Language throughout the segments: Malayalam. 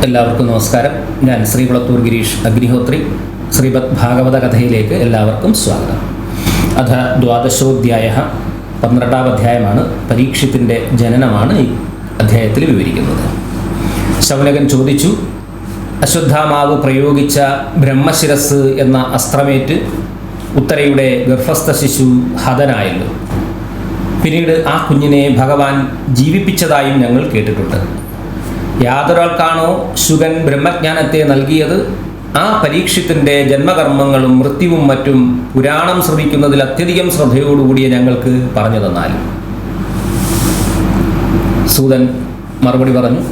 എല്ലാവർക്കും നമസ്കാരം. ഞാൻ ശ്രീകുളത്തൂർ ഗിരീഷ് അഗ്നിഹോത്രി. ശ്രീമദ് ഭാഗവത കഥയിലേക്ക് എല്ലാവർക്കും സ്വാഗതം. അഥ ദ്വാദശോധ്യായ, 12ാം അധ്യായമാണ്. പരീക്ഷിത്തിൻ്റെ ജനനമാണ് ഈ അധ്യായത്തിൽ വിവരിക്കുന്നത്. ശൗനകൻ ചോദിച്ചു, അശ്വത്ഥാമാവ് പ്രയോഗിച്ച ബ്രഹ്മശിരസ് എന്ന അസ്ത്രമേറ്റ് ഉത്തരയുടെ ഗർഭസ്ഥ ശിശു ഹതനായല്ലോ. പിന്നീട് ആ കുഞ്ഞിനെ ഭഗവാൻ ജീവിപ്പിച്ചതായും ഞങ്ങൾ കേട്ടിട്ടുണ്ട്. യാതൊരാൾക്കാണോ ശുഗൻ ബ്രഹ്മജ്ഞാനത്തെ നൽകിയത്, ആ പരീക്ഷത്തിൻ്റെ ജന്മകർമ്മങ്ങളും മൃത്യുവും മറ്റും പുരാണം ശ്രവിക്കുന്നതിൽ അത്യധികം ശ്രദ്ധയോടുകൂടിയ ഞങ്ങൾക്ക് പറഞ്ഞു തന്നാലും. സൂതൻ മറുപടി പറഞ്ഞു,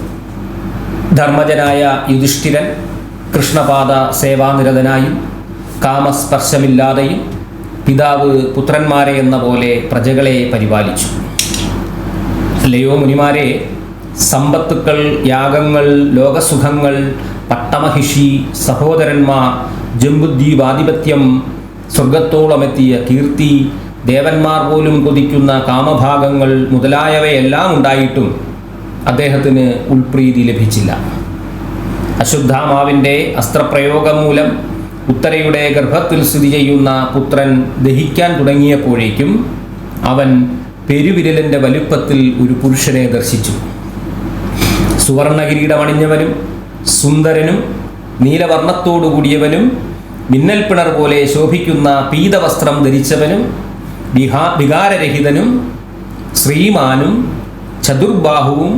ധർമ്മജനായ യുധിഷ്ഠിരൻ കൃഷ്ണപാദ സേവാനിരതനായും കാമസ്പർശമില്ലാതെയും പിതാവ് പുത്രന്മാരെ എന്ന പോലെ പ്രജകളെ പരിപാലിച്ചു. അല്ലയോ മുനിമാരെ, സമ്പത്തുക്കൾ, യാഗങ്ങൾ, ലോകസുഖങ്ങൾ, പട്ടമഹിഷി, സഹോദരന്മാർ, ജംബുദ്വീപാധിപത്യം, സ്വർഗത്തോളമെത്തിയ കീർത്തി, ദേവന്മാർ പോലും കൊതിക്കുന്ന കാമഭാഗങ്ങൾ മുതലായവയെല്ലാം ഉണ്ടായിട്ടും അദ്ദേഹത്തിന് ഉൾപ്രീതി ലഭിച്ചില്ല. അശ്വത്ഥാമാവിൻ്റെ അസ്ത്രപ്രയോഗം മൂലം ഉത്തരയുടെ ഗർഭത്തിൽ സ്ഥിതി ചെയ്യുന്ന പുത്രൻ ദഹിക്കാൻ തുടങ്ങിയപ്പോഴേക്കും അവൻ പെരുവിരലിൻ്റെ വലുപ്പത്തിൽ ഒരു പുരുഷനെ ദർശിച്ചു. സുവർണകിരീടമണിഞ്ഞവനും സുന്ദരനും നീലവർണ്ണത്തോടുകൂടിയവനും മിന്നൽപ്പിണർ പോലെ ശോഭിക്കുന്ന പീതവസ്ത്രം ധരിച്ചവനും വികാരരഹിതനും ശ്രീമാനും ചതുർബാഹുവും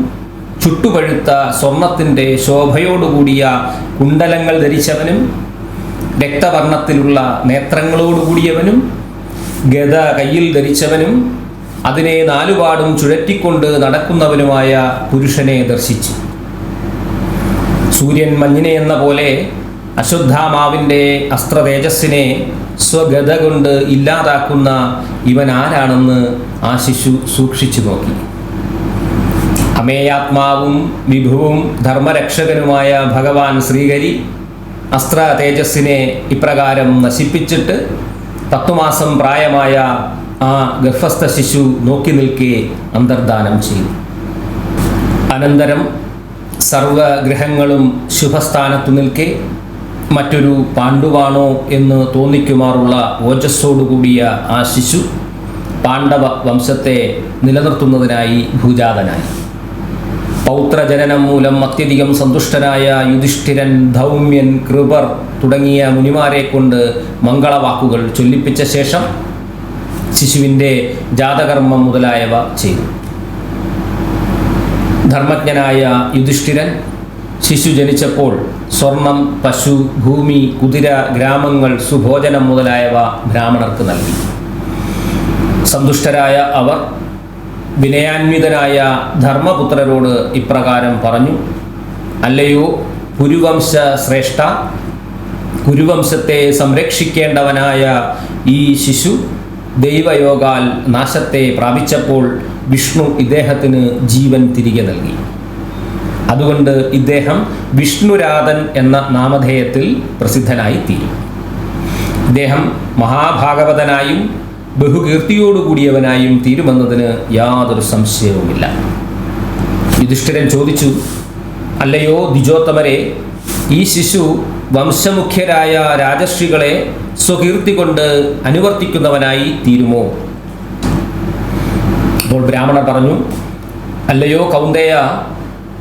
ചുട്ടുപഴുത്ത സ്വർണത്തിൻ്റെ ശോഭയോടുകൂടിയ കുണ്ടലങ്ങൾ ധരിച്ചവനും രക്തവർണ്ണത്തിലുള്ള നേത്രങ്ങളോടുകൂടിയവനും ഗദ കയ്യിൽ ധരിച്ചവനും അതിനെ നാലുപാടും ചുഴറ്റിക്കൊണ്ട് നടക്കുന്നവനുമായ പുരുഷനെ ദർശിച്ചു. സൂര്യൻ മഞ്ഞിനെ എന്ന പോലെ അശ്വത്ഥാമാവിൻ്റെ അസ്ത്രതേജസ്സിനെ സ്വഗത കൊണ്ട് ഇല്ലാതാക്കുന്ന ഇവൻ ആരാണെന്ന് ആ ശിശു സൂക്ഷിച്ചു നോക്കി. അമേയാത്മാവും വിഭുവും ധർമ്മരക്ഷകനുമായ ഭഗവാൻ ശ്രീഹരി അസ്ത്ര തേജസ്സിനെ ഇപ്രകാരം നശിപ്പിച്ചിട്ട് 10 മാസം പ്രായമായ ആ ഗർഭസ്ഥ ശിശു നോക്കി നിൽക്കെ അന്തർദാനം ചെയ്തു. അനന്തരം സർവഗ്രഹങ്ങളും ശുഭസ്ഥാനത്തു നിൽക്കെ മറ്റൊരു പാണ്ഡുവാണോ എന്ന് തോന്നിക്കുമാറുള്ള ഓജസ്സോടുകൂടിയ ആ ശിശു പാണ്ഡവ വംശത്തെ നിലനിർത്തുന്നതിനായി ഭൂജാതനായി. പൗത്രജനനം മൂലം അത്യധികം സന്തുഷ്ടനായ യുധിഷ്ഠിരൻ, ധൗമ്യൻ, കൃപർ തുടങ്ങിയ മുനിമാരെ കൊണ്ട് മംഗളവാക്കുകൾ ചൊല്ലിപ്പിച്ച ശേഷം ശിശുവിൻ്റെ ജാതകർമ്മം മുതലായവ ചെയ്തു. ധർമ്മജ്ഞനായ യുധിഷ്ഠിരൻ ശിശു ജനിച്ചപ്പോൾ സ്വർണം, പശു, ഭൂമി, കുതിര, ഗ്രാമങ്ങൾ, സുഭോജനം മുതലായവ ബ്രാഹ്മണർക്ക് നൽകി. സന്തുഷ്ടരായ അവർ വിനയാന്വിതനായ ധർമ്മപുത്രരോട് ഇപ്രകാരം പറഞ്ഞു, അല്ലയോ കുരുവംശ ശ്രേഷ്ഠ, കുരുവംശത്തെ സംരക്ഷിക്കേണ്ടവനായ ഈ ശിശു ദൈവയോഗാൽ നാശത്തെ പ്രാപിച്ചപ്പോൾ വിഷ്ണു ഇദ്ദേഹത്തിന് ജീവൻ തിരികെ നൽകി. അതുകൊണ്ട് ഇദ്ദേഹം വിഷ്ണുരാധൻ എന്ന നാമധേയത്തിൽ പ്രസിദ്ധനായി തീരും. ഇദ്ദേഹം മഹാഭാഗവതനായും ബഹുകീർത്തിയോടുകൂടിയവനായും തീരുമെന്നതിന് യാതൊരു സംശയവുമില്ല. യുധിഷ്ഠിരൻ ചോദിച്ചു, അല്ലയോ ദ്വിജോത്തമരെ, ഈ ശിശു വംശമുഖ്യരായ രാജർഷികളെ സ്വകീർത്തി കൊണ്ട് അനുവർത്തിക്കുന്നവനായി തീരുമോ? അപ്പോൾ ബ്രാഹ്മണർ പറഞ്ഞു, അല്ലയോ കൗന്ദേയ,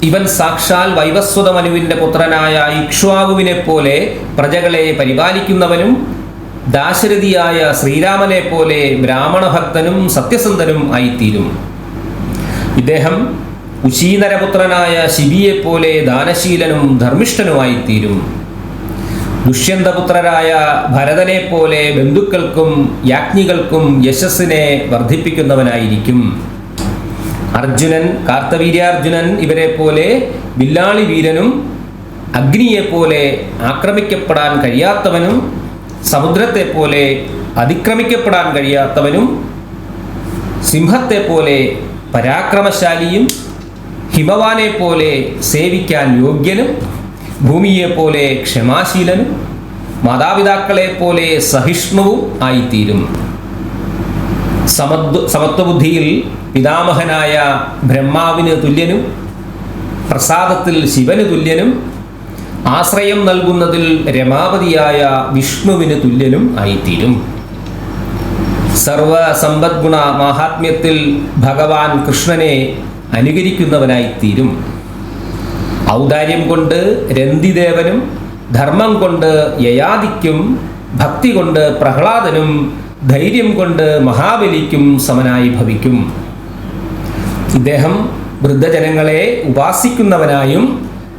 ഇവൻ സാക്ഷാൽ വൈവസ്വത മനുവിൻ്റെ പുത്രനായ ഇക്ഷ്വാകുവിനെ പോലെ പ്രജകളെ പരിപാലിക്കുന്നവനും ദാശരഥിയായ ശ്രീരാമനെ പോലെ ബ്രാഹ്മണഭക്തനും സത്യസന്ധനും ആയിത്തീരും. ഇദ്ദേഹം ഉശീനരപുത്രനായ ശിബിയെപ്പോലെ ദാനശീലനും ധർമ്മിഷ്ഠനുമായിത്തീരും. ദുഷ്യന്തപുത്രരായ ഭരതനെ പോലെ ബന്ധുക്കൾക്കും യാജ്ഞികൾക്കും യശസ്സിനെ വർദ്ധിപ്പിക്കുന്നവനായിരിക്കും. അർജുനൻ, കാർത്തവീര്യാർജുനൻ ഇവരെ പോലെ വില്ലാളി വീരനും അഗ്നിയെപ്പോലെ ആക്രമിക്കപ്പെടാൻ കഴിയാത്തവനും സമുദ്രത്തെപ്പോലെ അതിക്രമിക്കപ്പെടാൻ കഴിയാത്തവനും സിംഹത്തെപ്പോലെ പരാക്രമശാലിയും ഹിമവാനെ പോലെ സേവിക്കാൻ യോഗ്യനും ഭൂമിയെപ്പോലെ ക്ഷമാശീലനും മാതാപിതാക്കളെപ്പോലെ സഹിഷ്ണുവും ആയിത്തീരും. സമത്വബുദ്ധിയിൽ പിതാമഹനായ ബ്രഹ്മാവിന് തുല്യനും പ്രസാദത്തിൽ ശിവന് തുല്യനും ആശ്രയം നൽകുന്നതിൽ രമാപതിയായ വിഷ്ണുവിന് തുല്യനും ആയിത്തീരും. സർവസമ്പദ്ഗുണ മാഹാത്മ്യത്തിൽ ഭഗവാൻ കൃഷ്ണനെ അനുകരിക്കുന്നവനായിത്തീരും. ഔദാര്യം കൊണ്ട് രന്തിദേവനും, ധർമ്മം കൊണ്ട് യയാദിക്കും, ഭക്തി കൊണ്ട് പ്രഹ്ലാദനും, ധൈര്യം കൊണ്ട് മഹാബലിക്കും സമനായി ഭവിക്കും. ഇദ്ദേഹം വൃദ്ധജനങ്ങളെ ഉപാസിക്കുന്നവനായും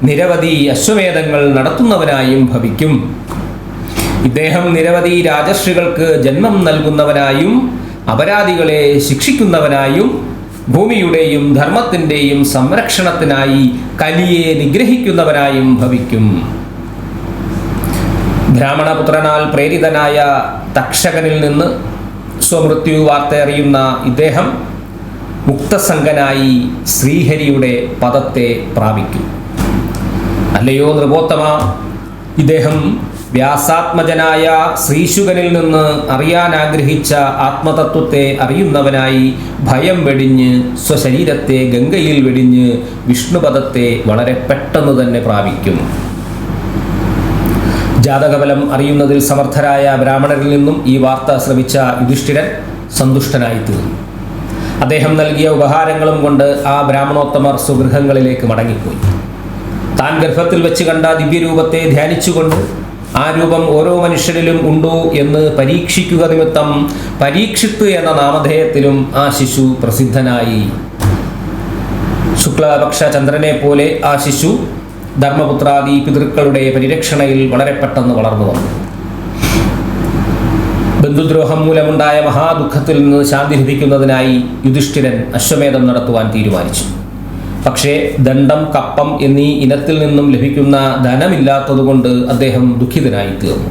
നിരവധി അശ്വമേധങ്ങൾ നടത്തുന്നവനായും ഭവിക്കും. ഇദ്ദേഹം നിരവധി രാജർഷികൾക്ക് ജന്മം നൽകുന്നവനായും അപരാധികളെ ശിക്ഷിക്കുന്നവനായും ഭൂമിയുടെയും ധർമ്മത്തിൻ്റെയും സംരക്ഷണത്തിനായി കലിയെ നിഗ്രഹിക്കുന്നവനായും ഭവിക്കും. ബ്രാഹ്മണപുത്രനാൽ പ്രേരിതനായ തക്ഷകനിൽ നിന്ന് സ്വമൃത്യു വാർത്തയറിയുന്ന ഇദ്ദേഹം മുക്തസംഗനായി ശ്രീഹരിയുടെ പദത്തെ പ്രാപിക്കും. അല്ലയോ നൃപോത്തമ, ഇദ്ദേഹം വ്യാസാത്മജനായ ശ്രീശുകനിൽ നിന്ന് അറിയാൻ ആഗ്രഹിച്ച ആത്മതത്വത്തെ അറിയുന്നവനായി ഭയം വെടിഞ്ഞ് സ്വശരീരത്തെ ഗംഗയിൽ വെടിഞ്ഞ് വിഷ്ണുപദത്തെ വളരെ പെട്ടെന്ന് തന്നെ പ്രാപിക്കും. ജാതകബലം അറിയുന്നതിൽ സമർത്ഥരായ ബ്രാഹ്മണരിൽ നിന്നും ഈ വാർത്ത ശ്രവിച്ച യുധിഷ്ഠിരൻ സന്തുഷ്ടനായി തീർന്നു. അദ്ദേഹം നൽകിയ ഉപഹാരങ്ങളും കൊണ്ട് ആ ബ്രാഹ്മണോത്തമർ സ്വഗൃഹങ്ങളിലേക്ക് മടങ്ങിപ്പോയി. താൻ ഗർഭത്തിൽ വെച്ച് കണ്ട ദിവ്യരൂപത്തെ ധ്യാനിച്ചുകൊണ്ട് ആ രൂപം ഓരോ മനുഷ്യരിലും ഉണ്ടോ എന്ന് പരീക്ഷിക്കുക നിമിത്തം പരീക്ഷിത്ത് എന്ന നാമധേയത്തിലും ആ ശിശു പ്രസിദ്ധനായി. ശുക്ലപക്ഷ ചന്ദ്രനെ പോലെ ആ ശിശു ധർമ്മപുത്രാദി പിതൃക്കളുടെ പരിരക്ഷണയിൽ വളരെ പെട്ടെന്ന് വളർന്നു വന്നു. ബന്ധുദ്രോഹം മൂലമുണ്ടായ മഹാദുഃഖത്തിൽ നിന്ന് ശാന്തി ലഭിക്കുന്നതിനായി യുധിഷ്ഠിരൻ അശ്വമേധം നടത്തുവാൻ തീരുമാനിച്ചു. പക്ഷേ ദണ്ഡം, കപ്പം എന്നീ ഇനത്തിൽ നിന്നും ലഭിക്കുന്ന ധനമില്ലാത്തതുകൊണ്ട് അദ്ദേഹം ദുഃഖിതനായി തീർന്നു.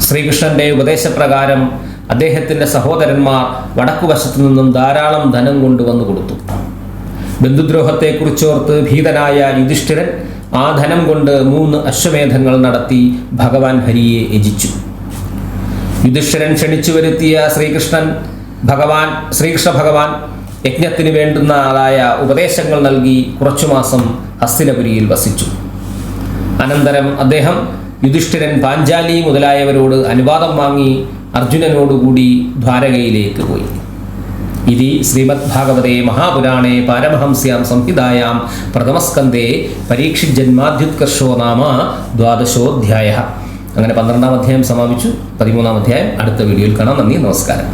ശ്രീകൃഷ്ണന്റെ ഉപദേശപ്രകാരം അദ്ദേഹത്തിൻ്റെ സഹോദരന്മാർ വടക്കുവശത്തു നിന്നും ധാരാളം ധനം കൊണ്ടുവന്നു കൊടുത്തു. ബന്ധുദ്രോഹത്തെക്കുറിച്ചോർത്ത് ഭീതനായ യുധിഷ്ഠിരൻ ആ ധനം കൊണ്ട് 3 അശ്വമേധങ്ങൾ നടത്തി ഭഗവാൻ ഹരിയെ യജിച്ചു. യുധിഷ്ഠിരൻ ക്ഷണിച്ചു വരുത്തിയ ശ്രീകൃഷ്ണ ഭഗവാൻ യജ്ഞത്തിന് വേണ്ടുന്നതായ ഉപദേശങ്ങൾ നൽകി കുറച്ചു മാസം ഹസ്തിനപുരിയിൽ വസിച്ചു. അനന്തരം അദ്ദേഹം യുധിഷ്ഠിരൻ പാഞ്ചാലി മുതലായവരോട് അനുവാദം വാങ്ങി അർജുനനോടുകൂടി ദ്വാരകയിലേക്ക് പോയി. ഇതി ശ്രീമദ് ഭാഗവതേ മഹാപുരാണേ പാരമഹംസ്യാം സംഹിതായാം പ്രഥമസ്കന്ധേ പരീക്ഷിജന്മാദ്യുത്കർഷോ നാമ 12-ഓധ്യായഃ. അങ്ങനെ 12-ാം അധ്യായം സമാപിച്ചു. 13-ാം അധ്യായം അടുത്ത വീഡിയോയിൽ കാണാം. നന്ദി, നമസ്കാരം.